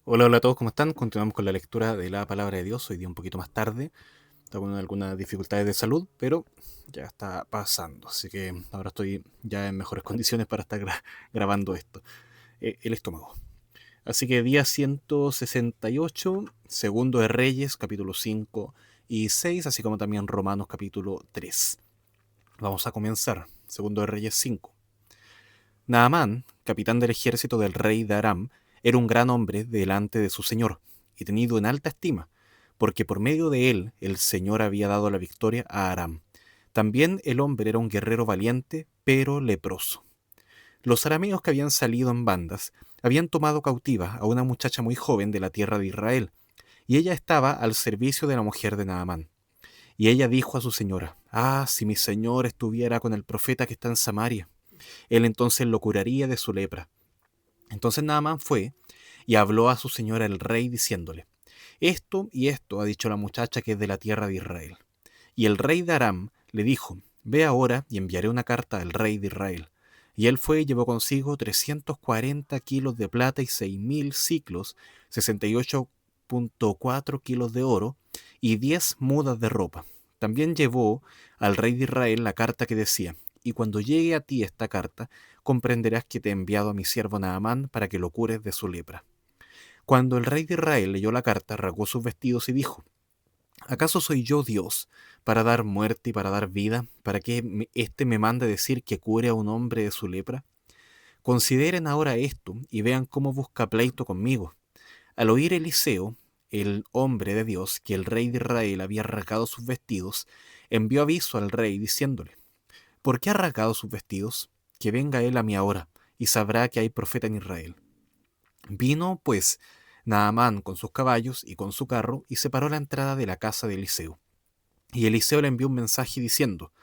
Hola, hola a todos, ¿cómo están? Continuamos con la lectura de la palabra de Dios, hoy día un poquito más tarde. Está con algunas dificultades de salud, pero ya está pasando, así que ahora estoy ya en mejores condiciones para estar grabando esto. El estómago. Así que día 168, segundo de Reyes, capítulo 5 y 6, así como también Romanos capítulo 3. Vamos a comenzar, segundo de Reyes 5. Naamán, capitán del ejército del rey de Aram, era un gran hombre delante de su señor, y tenido en alta estima, porque por medio de él el Señor había dado la victoria a Aram. También el hombre era un guerrero valiente, pero leproso. Los arameos que habían salido en bandas habían tomado cautiva a una muchacha muy joven de la tierra de Israel, y ella estaba al servicio de la mujer de Naamán. Y ella dijo a su señora: Ah, si mi señor estuviera con el profeta que está en Samaria, él entonces lo curaría de su lepra. Entonces Naamán fue y habló a su señora el rey diciéndole: Esto y esto ha dicho la muchacha que es de la tierra de Israel. Y el rey de Aram le dijo: Ve ahora y enviaré una carta al rey de Israel. Y él fue y llevó consigo 340 kilos de plata y 6.000 siclos, 68,4 kilos de oro y 10 mudas de ropa. También llevó al rey de Israel la carta que decía: Y cuando llegue a ti esta carta, comprenderás que te he enviado a mi siervo Naamán para que lo cures de su lepra. Cuando el rey de Israel leyó la carta, rasgó sus vestidos y dijo: ¿Acaso soy yo Dios para dar muerte y para dar vida, para que éste me mande decir que cure a un hombre de su lepra? Consideren ahora esto y vean cómo busca pleito conmigo. Al oír Eliseo, el hombre de Dios, que el rey de Israel había rasgado sus vestidos, envió aviso al rey diciéndole: ¿Por qué ha rasgado sus vestidos? Que venga él a mí ahora, y sabrá que hay profeta en Israel. Vino, pues, Naamán con sus caballos y con su carro, y se paró a la entrada de la casa de Eliseo. Y Eliseo le envió un mensaje diciendo: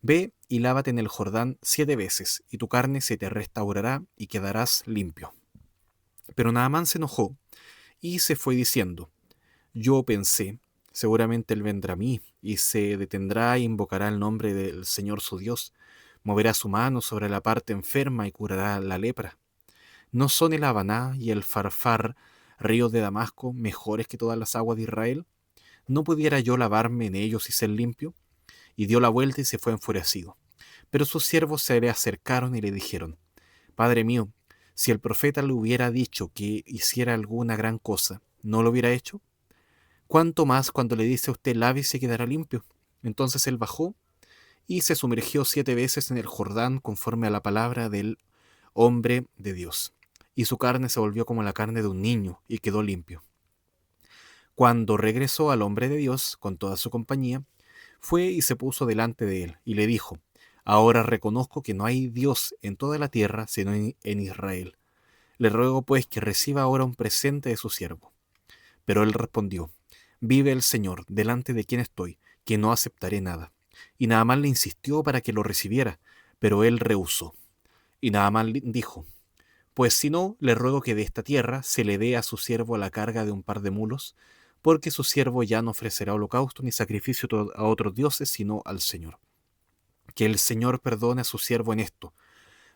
Ve y lávate en el Jordán 7 veces, y tu carne se te restaurará y quedarás limpio. Pero Naamán se enojó y se fue diciendo: Yo pensé, seguramente él vendrá a mí, y se detendrá e invocará el nombre del Señor su Dios, moverá su mano sobre la parte enferma y curará la lepra. ¿No son el Habaná y el Farfar, ríos de Damasco, mejores que todas las aguas de Israel? ¿No pudiera yo lavarme en ellos y ser limpio? Y dio la vuelta y se fue enfurecido. Pero sus siervos se le acercaron y le dijeron: Padre mío, si el profeta le hubiera dicho que hiciera alguna gran cosa, ¿no lo hubiera hecho? ¿Cuánto más cuando le dice a usted: lávese y quedará limpio? Entonces él bajó y se sumergió 7 veces en el Jordán conforme a la palabra del hombre de Dios. Y su carne se volvió como la carne de un niño y quedó limpio. Cuando regresó al hombre de Dios con toda su compañía, fue y se puso delante de él y le dijo: Ahora reconozco que no hay Dios en toda la tierra sino en Israel. Le ruego pues que reciba ahora un presente de su siervo. Pero él respondió: Vive el Señor, delante de quien estoy, que no aceptaré nada. Y Naamán le insistió para que lo recibiera, pero él rehusó. Y Naamán dijo: Pues si no, le ruego que de esta tierra se le dé a su siervo la carga de un par de mulos, porque su siervo ya no ofrecerá holocausto ni sacrificio a otros dioses, sino al Señor. Que el Señor perdone a su siervo en esto.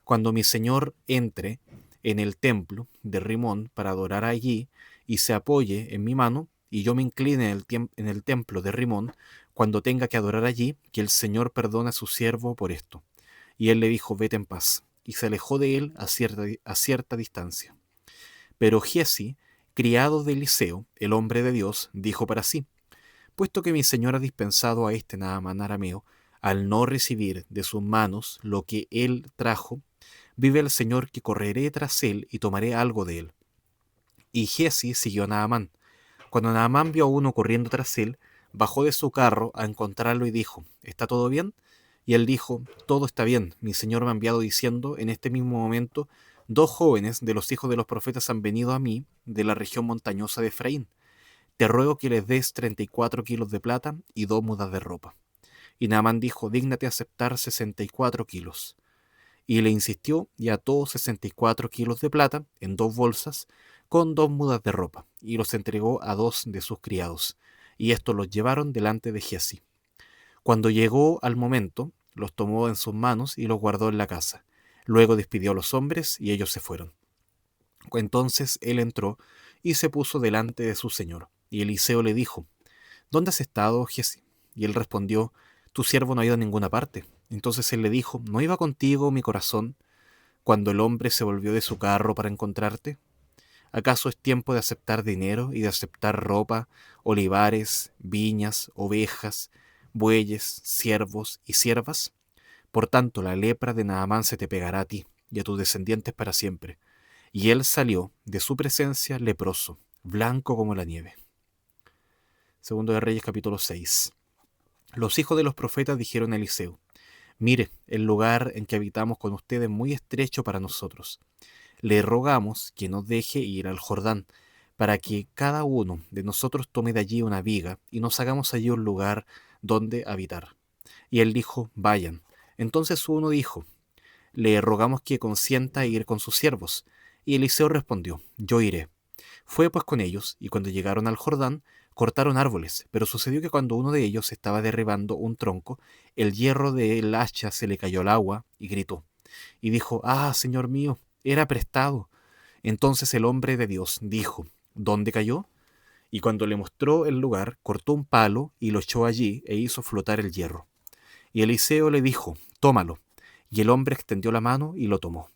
Cuando mi Señor entre en el templo de Rimón para adorar allí, y se apoye en mi mano, y yo me incline en el templo de Rimón, cuando tenga que adorar allí, que el Señor perdone a su siervo por esto. Y él le dijo: Vete en paz. Y se alejó de él a cierta distancia. Pero Giesi, criado de Eliseo, el hombre de Dios, dijo para sí: Puesto que mi señor ha dispensado a este Naamán arameo, al no recibir de sus manos lo que él trajo, vive el Señor que correré tras él y tomaré algo de él. Y Giesi siguió a Naamán. Cuando Naamán vio a uno corriendo tras él, bajó de su carro a encontrarlo y dijo: ¿Está todo bien? Y él dijo: Todo está bien. Mi señor me ha enviado diciendo: En este mismo momento, 2 jóvenes de los hijos de los profetas han venido a mí de la región montañosa de Efraín. Te ruego que les des 34 kilos de plata y 2 mudas de ropa. Y Naamán dijo: Dígnate aceptar 64 kilos. Y le insistió y ató 64 kilos de plata en 2 bolsas con 2 mudas de ropa, y los entregó a 2 de sus criados, y estos los llevaron delante de Giesi. Cuando llegó al momento, los tomó en sus manos y los guardó en la casa. Luego despidió a los hombres y ellos se fueron. Entonces él entró y se puso delante de su señor. Y Eliseo le dijo: ¿Dónde has estado, Giezi? Y él respondió: Tu siervo no ha ido a ninguna parte. Entonces él le dijo: ¿No iba contigo mi corazón cuando el hombre se volvió de su carro para encontrarte? ¿Acaso es tiempo de aceptar dinero y de aceptar ropa, olivares, viñas, ovejas, bueyes, siervos y siervas? Por tanto, la lepra de Naamán se te pegará a ti y a tus descendientes para siempre. Y él salió de su presencia leproso, blanco como la nieve. Segundo de Reyes capítulo 6. Los hijos de los profetas dijeron a Eliseo: Mire, el lugar en que habitamos con usted es muy estrecho para nosotros. Le rogamos que nos deje ir al Jordán, para que cada uno de nosotros tome de allí una viga y nos hagamos allí un lugar donde habitar. Y él dijo: Vayan. Entonces uno dijo: Le rogamos que consienta ir con sus siervos. Y Eliseo respondió: Yo iré. Fue pues con ellos, y cuando llegaron al Jordán, cortaron árboles, pero sucedió que cuando uno de ellos estaba derribando un tronco, el hierro del hacha se le cayó al agua, y gritó, y dijo: Ah, Señor mío, era prestado. Entonces el hombre de Dios dijo: ¿Dónde cayó? Y cuando le mostró el lugar, cortó un palo y lo echó allí e hizo flotar el hierro. Y Eliseo le dijo: Tómalo. Y el hombre extendió la mano y lo tomó.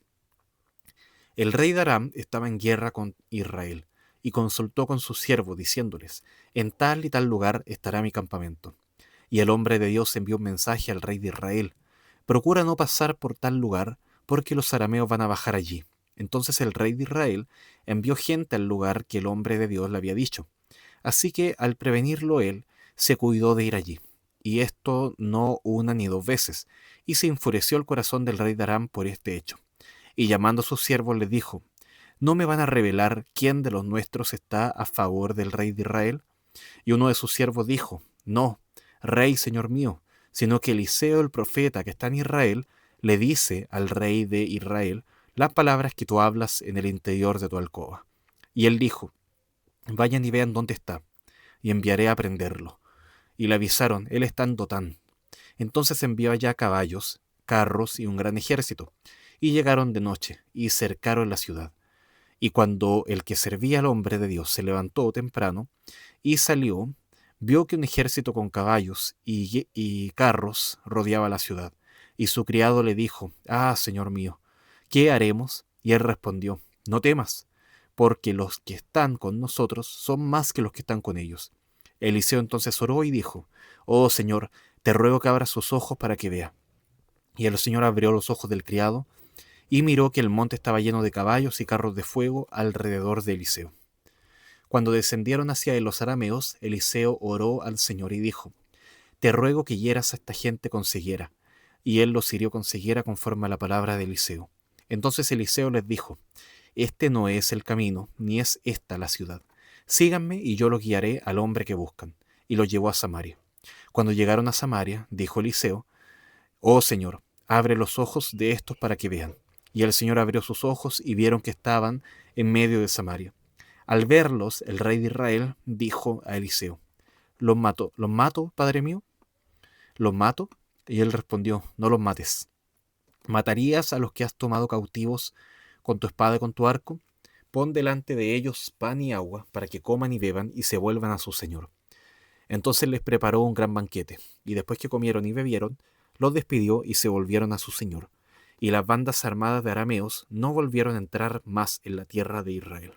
El rey de Aram estaba en guerra con Israel, y consultó con sus siervos, diciéndoles: En tal y tal lugar estará mi campamento. Y el hombre de Dios envió un mensaje al rey de Israel: Procura no pasar por tal lugar, porque los arameos van a bajar allí. Entonces el rey de Israel envió gente al lugar que el hombre de Dios le había dicho. Así que, al prevenirlo él, se cuidó de ir allí. Y esto no una ni dos veces, y se enfureció el corazón del rey de Aram por este hecho. Y llamando a sus siervos les dijo: ¿No me van a revelar quién de los nuestros está a favor del rey de Israel? Y uno de sus siervos dijo: No, rey, señor mío, sino que Eliseo el profeta que está en Israel le dice al rey de Israel las palabras que tú hablas en el interior de tu alcoba. Y él dijo: Vayan y vean dónde está, y enviaré a prenderlo. Y le avisaron: Él está en Dotán. Entonces envió allá caballos, carros y un gran ejército, y llegaron de noche, y cercaron la ciudad. Y cuando el que servía al hombre de Dios se levantó temprano y salió, vio que un ejército con caballos y carros rodeaba la ciudad. Y su criado le dijo: Ah, señor mío, ¿qué haremos? Y él respondió: No temas, porque los que están con nosotros son más que los que están con ellos. Eliseo entonces oró y dijo: Oh Señor, te ruego que abras sus ojos para que vea. Y el Señor abrió los ojos del criado, y miró que el monte estaba lleno de caballos y carros de fuego alrededor de Eliseo. Cuando descendieron hacia él los arameos, Eliseo oró al Señor y dijo: Te ruego que hieras a esta gente con ceguera. Y él los hirió con ceguera conforme a la palabra de Eliseo. Entonces Eliseo les dijo: Este no es el camino, ni es esta la ciudad. Síganme y yo los guiaré al hombre que buscan. Y los llevó a Samaria. Cuando llegaron a Samaria, dijo Eliseo: Oh Señor, abre los ojos de estos para que vean. Y el Señor abrió sus ojos y vieron que estaban en medio de Samaria. Al verlos, el rey de Israel dijo a Eliseo: ¿Los mato, padre mío? ¿Los mato? Y él respondió: No los mates. ¿Matarías a los que has tomado cautivos con tu espada y con tu arco? Pon delante de ellos pan y agua, para que coman y beban y se vuelvan a su señor. Entonces les preparó un gran banquete, y después que comieron y bebieron, los despidió y se volvieron a su señor. Y las bandas armadas de arameos no volvieron a entrar más en la tierra de Israel.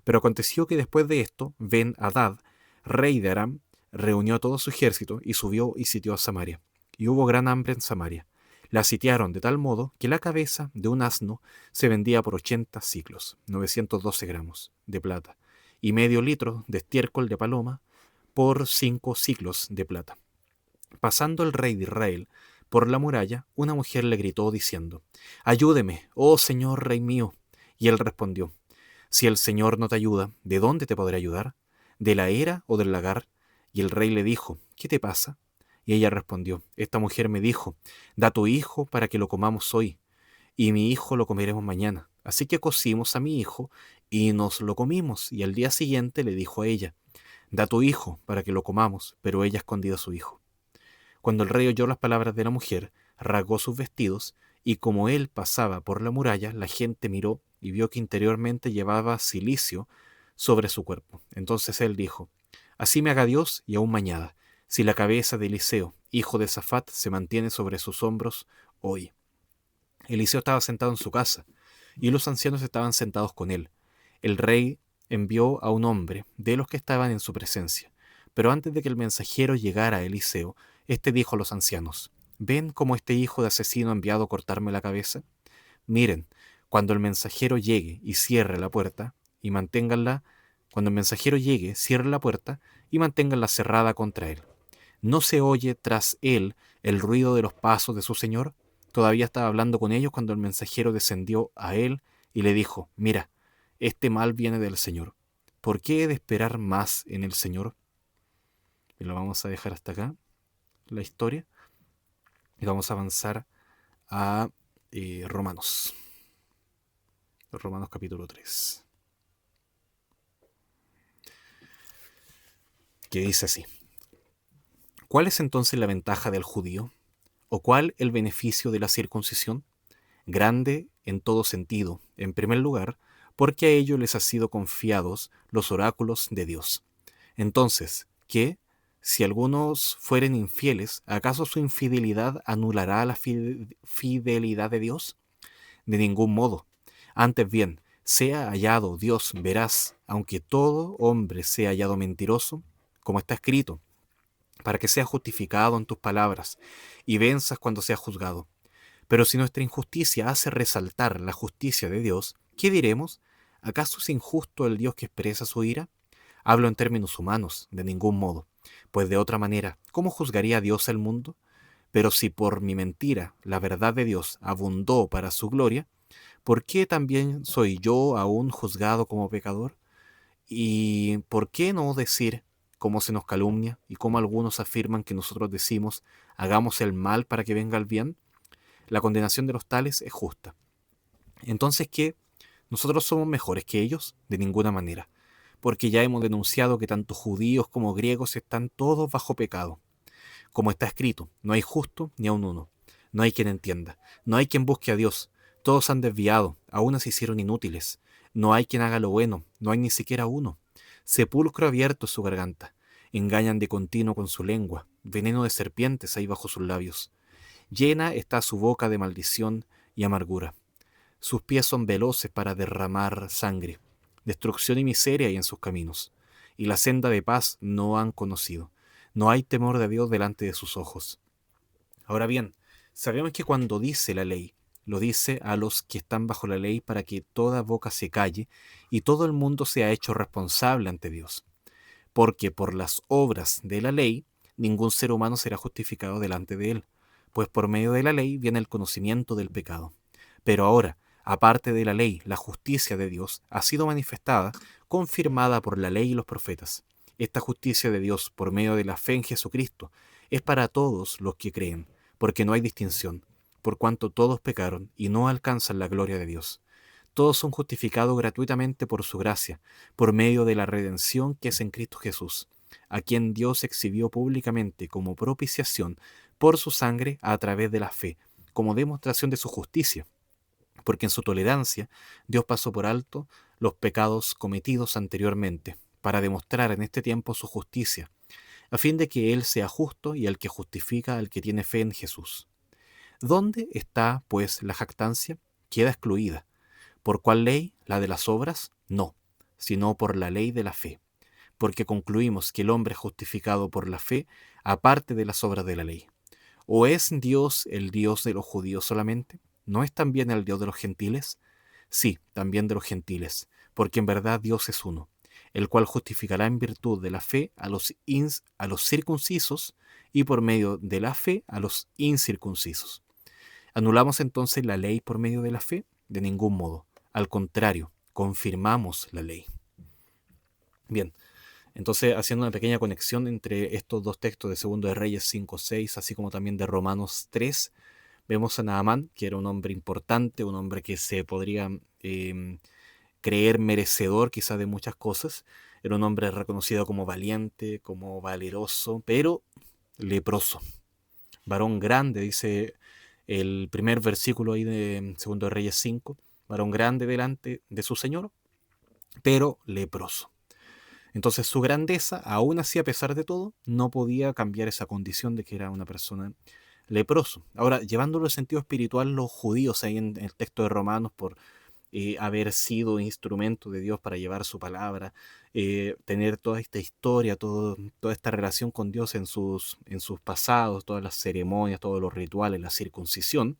Pero aconteció que después de esto, Ben-Hadad, rey de Aram, reunió a todo su ejército y subió y sitió a Samaria. Y hubo gran hambre en Samaria. La sitiaron de tal modo que la cabeza de un asno se vendía por 80 siclos, 912 gramos, de plata, y medio litro de estiércol de paloma por 5 siclos de plata. Pasando el rey de Israel por la muralla, una mujer le gritó diciendo: Ayúdeme, oh señor rey mío. Y él respondió: Si el Señor no te ayuda, ¿de dónde te podré ayudar? ¿De la era o del lagar? Y el rey le dijo: ¿Qué te pasa? Y ella respondió: Esta mujer me dijo: Da tu hijo para que lo comamos hoy, y mi hijo lo comeremos mañana. Así que cocimos a mi hijo y nos lo comimos. Y al día siguiente le dijo a ella: Da tu hijo para que lo comamos. Pero ella escondió a su hijo. Cuando el rey oyó las palabras de la mujer, rasgó sus vestidos, y como él pasaba por la muralla, la gente miró y vio que interiormente llevaba cilicio sobre su cuerpo. Entonces él dijo: así me haga Dios y aún mañana, si la cabeza de Eliseo, hijo de Safat, se mantiene sobre sus hombros hoy. Eliseo estaba sentado en su casa, y los ancianos estaban sentados con él. El rey envió a un hombre de los que estaban en su presencia. Pero antes de que el mensajero llegara a Eliseo, éste dijo a los ancianos: ¿ven cómo este hijo de asesino ha enviado a cortarme la cabeza? Miren, cuando el mensajero llegue y cierre la puerta, y manténganla, cuando el mensajero llegue, cierre la puerta y manténganla cerrada contra él. ¿No se oye tras él el ruido de los pasos de su señor? Todavía estaba hablando con ellos cuando el mensajero descendió a él y le dijo: mira, este mal viene del Señor. ¿Por qué he de esperar más en el Señor? Y lo vamos a dejar hasta acá, la historia, y vamos a avanzar a Romanos. Romanos capítulo 3. Que dice así: ¿cuál es entonces la ventaja del judío? ¿O cuál el beneficio de la circuncisión? Grande en todo sentido, en primer lugar, porque a ellos les ha sido confiados los oráculos de Dios. Entonces, ¿qué? Si algunos fueren infieles, ¿acaso su infidelidad anulará la fidelidad de Dios? De ningún modo. Antes bien, sea hallado Dios veraz, aunque todo hombre sea hallado mentiroso, como está escrito, para que sea justificado en tus palabras y venzas cuando sea juzgado. Pero si nuestra injusticia hace resaltar la justicia de Dios, ¿qué diremos? ¿Acaso es injusto el Dios que expresa su ira? Hablo en términos humanos, de ningún modo, pues de otra manera, ¿cómo juzgaría Dios el mundo? Pero si por mi mentira la verdad de Dios abundó para su gloria, ¿por qué también soy yo aún juzgado como pecador? ¿Y por qué no decir cómo se nos calumnia y cómo algunos afirman que nosotros decimos: hagamos el mal para que venga el bien? La condenación de los tales es justa. Entonces, ¿qué? ¿Nosotros somos mejores que ellos? De ninguna manera, porque ya hemos denunciado que tanto judíos como griegos están todos bajo pecado. Como está escrito: no hay justo ni aun uno, no hay quien entienda, no hay quien busque a Dios, todos han desviado, a unas se hicieron inútiles, no hay quien haga lo bueno, no hay ni siquiera uno. Sepulcro abierto es su garganta, engañan de continuo con su lengua, veneno de serpientes hay bajo sus labios. Llena está su boca de maldición y amargura. Sus pies son veloces para derramar sangre. Destrucción y miseria hay en sus caminos, y la senda de paz no han conocido. No hay temor de Dios delante de sus ojos. Ahora bien, sabemos que cuando dice la ley, lo dice a los que están bajo la ley para que toda boca se calle y todo el mundo sea hecho responsable ante Dios. Porque por las obras de la ley, ningún ser humano será justificado delante de él, pues por medio de la ley viene el conocimiento del pecado. Pero ahora, aparte de la ley, la justicia de Dios ha sido manifestada, confirmada por la ley y los profetas. Esta justicia de Dios, por medio de la fe en Jesucristo, es para todos los que creen, porque no hay distinción, por cuanto todos pecaron y no alcanzan la gloria de Dios. Todos son justificados gratuitamente por su gracia, por medio de la redención que es en Cristo Jesús, a quien Dios exhibió públicamente como propiciación por su sangre a través de la fe, como demostración de su justicia, porque en su tolerancia Dios pasó por alto los pecados cometidos anteriormente, para demostrar en este tiempo su justicia, a fin de que Él sea justo y el que justifica al que tiene fe en Jesús. ¿Dónde está, pues, la jactancia? Queda excluida. ¿Por cuál ley? ¿La de las obras? No, sino por la ley de la fe, porque concluimos que el hombre es justificado por la fe, aparte de las obras de la ley. ¿O es Dios el Dios de los judíos solamente? ¿No es también el Dios de los gentiles? Sí, también de los gentiles, porque en verdad Dios es uno, el cual justificará en virtud de la fe a los circuncisos y por medio de la fe a los incircuncisos. ¿Anulamos entonces la ley por medio de la fe? De ningún modo. Al contrario, confirmamos la ley. Bien, entonces haciendo una pequeña conexión entre estos dos textos de 2 de Reyes 5:6, así como también de Romanos 3, vemos a Naamán, que era un hombre importante, un hombre que se podría creer merecedor quizás de muchas cosas. Era un hombre reconocido como valiente, como valeroso, pero leproso. Varón grande, dice el primer versículo ahí de 2 de Reyes 5, varón grande delante de su Señor, pero leproso. Entonces su grandeza, aún así a pesar de todo, no podía cambiar esa condición de que era una persona leproso. Ahora, llevándolo al sentido espiritual, los judíos ahí en el texto de Romanos, por haber sido instrumento de Dios para llevar su palabra, tener toda esta historia, toda esta relación con Dios en sus pasados, todas las ceremonias, todos los rituales, la circuncisión,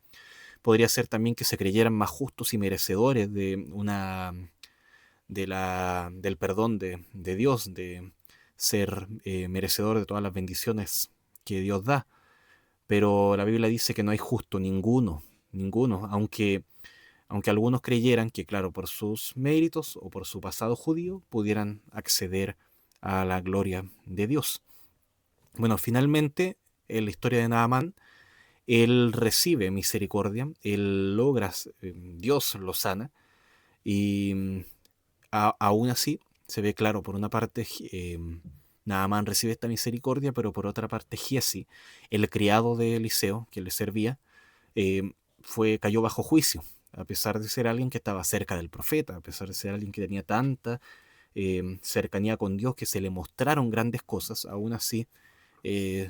podría ser también que se creyeran más justos y merecedores del perdón de Dios, de ser merecedor de todas las bendiciones que Dios da. Pero la Biblia dice que no hay justo ninguno, ninguno, aunque algunos creyeran que, claro, por sus méritos o por su pasado judío pudieran acceder a la gloria de Dios. Bueno, finalmente, en la historia de Naamán, él recibe misericordia, él logra, Dios lo sana, y aún así se ve claro, por una parte, Naamán recibe esta misericordia, pero por otra parte, Giesi, el criado de Eliseo, que le servía, eh, cayó bajo juicio, a pesar de ser alguien que estaba cerca del profeta, a pesar de ser alguien que tenía tanta cercanía con Dios, que se le mostraron grandes cosas, aún así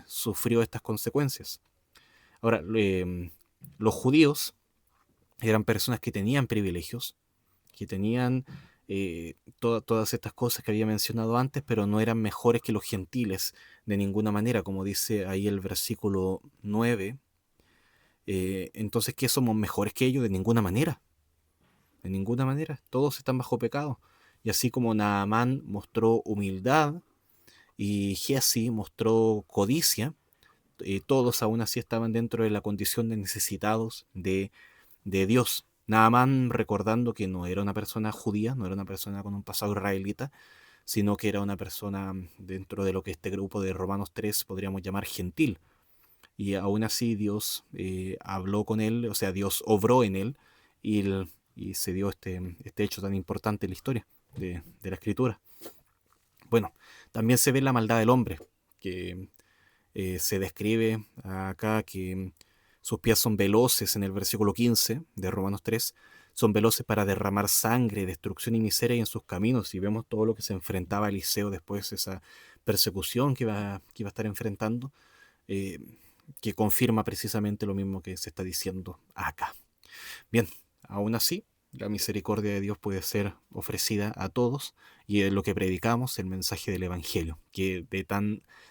sufrió estas consecuencias. Ahora, los judíos eran personas que tenían privilegios, que tenían todas estas cosas que había mencionado antes, pero no eran mejores que los gentiles de ninguna manera, como dice ahí el versículo 9. Entonces, ¿qué somos mejores que ellos? De ninguna manera, de ninguna manera. Todos están bajo pecado. Y así como Naamán mostró humildad y Giesi mostró codicia, todos aún así estaban dentro de la condición de necesitados de Dios. Naamán recordando que no era una persona judía, no era una persona con un pasado israelita, sino que era una persona dentro de lo que este grupo de Romanos 3 podríamos llamar gentil. Y aún así Dios habló con él, o sea, Dios obró en él y, y se dio este hecho tan importante en la historia de la escritura. Bueno, también se ve la maldad del hombre, que se describe acá que sus pies son veloces en el versículo 15 de Romanos 3, son veloces para derramar sangre, destrucción y miseria en sus caminos. Y vemos todo lo que se enfrentaba Eliseo después, esa persecución que iba a estar enfrentando, eh, que confirma precisamente lo mismo que se está diciendo acá. Bien, aún así, la misericordia de Dios puede ser ofrecida a todos y es lo que predicamos, el mensaje del Evangelio, que de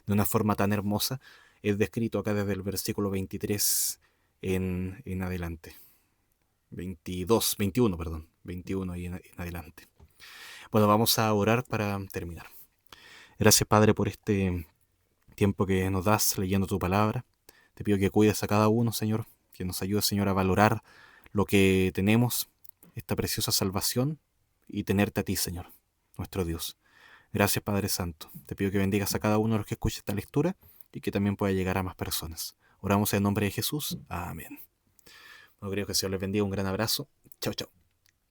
una forma tan hermosa es descrito acá desde el versículo 23 en adelante. 22, 21, perdón, 21 y en adelante. Bueno, vamos a orar para terminar. Gracias, Padre, por este tiempo que nos das leyendo tu palabra. Te pido que cuides a cada uno, Señor, que nos ayudes, Señor, a valorar lo que tenemos, esta preciosa salvación, y tenerte a ti, Señor, nuestro Dios. Gracias, Padre Santo. Te pido que bendigas a cada uno de los que escuche esta lectura y que también pueda llegar a más personas. Oramos en nombre de Jesús. Amén. Bueno, creo que el Señor les bendiga. Un gran abrazo. Chao, chao.